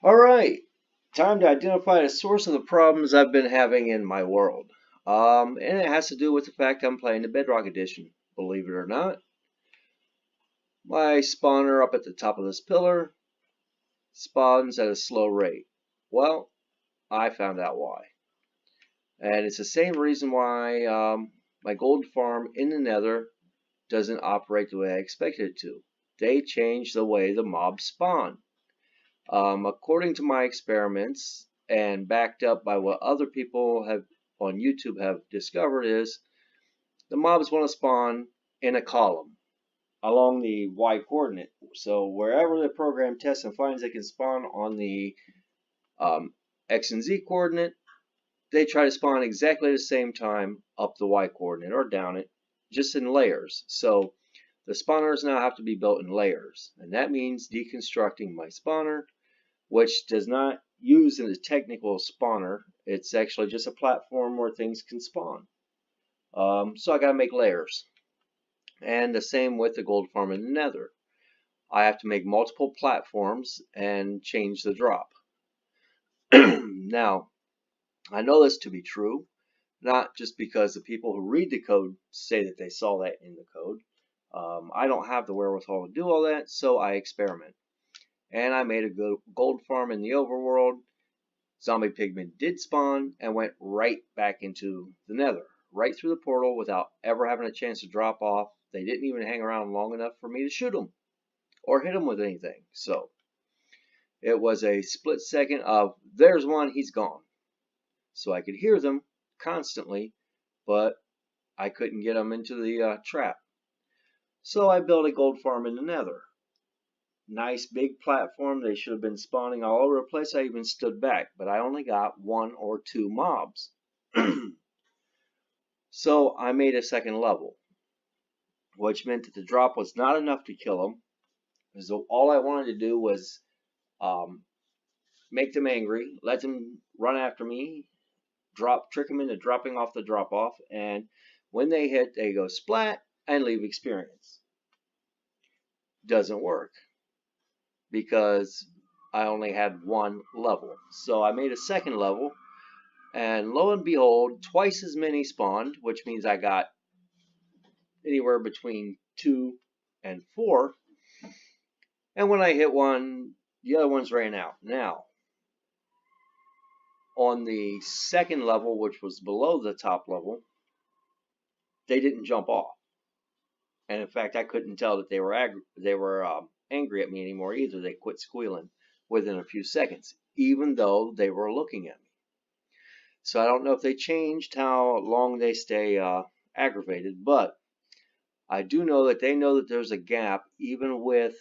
Alright, time to identify the source of the problems I've been having in my world. And it has to do with the fact I'm playing the Bedrock edition. Believe it or not, my spawner up at the top of this pillar spawns at a slow rate. Well, I found out why. And it's the same reason why my gold farm in the nether doesn't operate the way I expected it to. They changed the way the mobs spawn. According to my experiments and backed up by what other people have on YouTube have discovered is the mobs want to spawn in a column along the Y coordinate. So wherever the program tests and finds they can spawn on the X and Z coordinate, they try to spawn exactly the same time up the Y coordinate or down it, just in layers. So the spawners now have to be built in layers, and that means deconstructing my spawner, which does not use a technical spawner. It's actually just a platform where things can spawn. So I gotta make layers. And the same with the gold farm in the nether. I have to make multiple platforms and change the drop. Now, I know this to be true, not just because the people who read the code say that they saw that in the code. I don't have the wherewithal to do all that, so I experiment. And I made a gold farm in the overworld. Zombie pigmen did spawn and went right back into the nether, right through the portal without ever having a chance to drop off. They didn't even hang around long enough for me to shoot them or hit them with anything. So it was a split second of there's one, he's gone. So I could hear them constantly, but I couldn't get them into the trap. So I built a gold farm in the nether. Nice big platform. They should have been spawning all over the place. I even stood back, but I only got 1 or 2 mobs. So I made a second level, which meant that the drop was not enough to kill them. So all I wanted to do was make them angry, let them run after me, trick them into dropping off the drop off, and when they hit, they go splat and leave experience. Doesn't work, because I only had 1 level. So I made a second level, and lo and behold, twice as many spawned, which means I got anywhere between 2 and 4. And when I hit one, the other ones ran out. Now, on the second level, which was below the top level, they didn't jump off. And in fact, I couldn't tell that they were angry at me anymore either. They quit squealing within a few seconds, even though they were looking at me. So I don't know if they changed how long they stay aggravated, but I do know that they know that there's a gap even with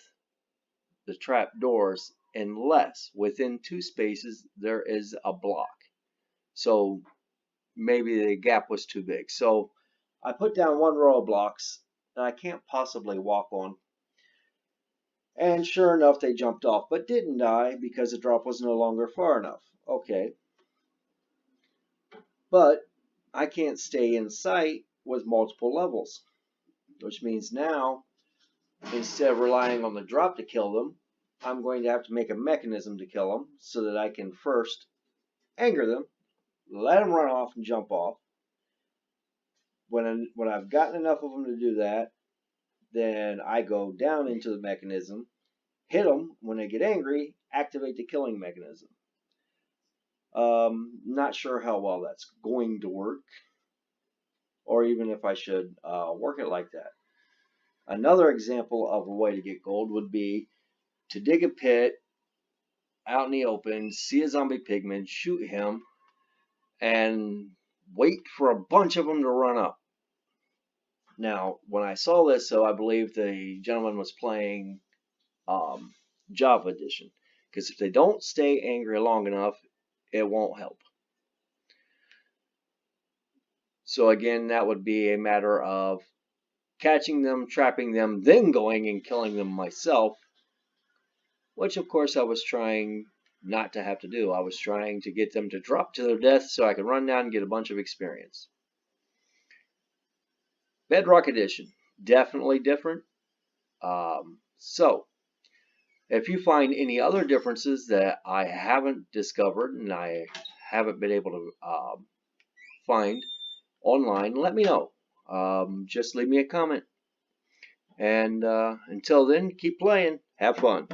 the trap doors, unless within 2 spaces there is a block. So maybe the gap was too big. So I put down 1 row of blocks that I can't possibly walk on. And sure enough, they jumped off, but didn't die because the drop was no longer far enough. Okay. But I can't stay in sight with multiple levels, which means now, instead of relying on the drop to kill them, I'm going to have to make a mechanism to kill them so that I can first anger them, let them run off and jump off. When I've gotten enough of them to do that, then I go down into the mechanism, hit them. When they get angry, activate the killing mechanism. Not sure how well that's going to work, or even if I should work it like that. Another example of a way to get gold would be to dig a pit out in the open, see a zombie pigman, shoot him, and wait for a bunch of them to run up. Now, when I saw this, so I believe the gentleman was playing Java Edition, because if they don't stay angry long enough, it won't help. So again, that would be a matter of catching them, trapping them, then going and killing them myself, which of course I was trying not to have to do. I was trying to get them to drop to their death so I could run down and get a bunch of experience. Bedrock Edition, definitely different. So If you find any other differences that I haven't discovered and I haven't been able to find online, let me know. Just leave me a comment. And until then, keep playing. Have fun.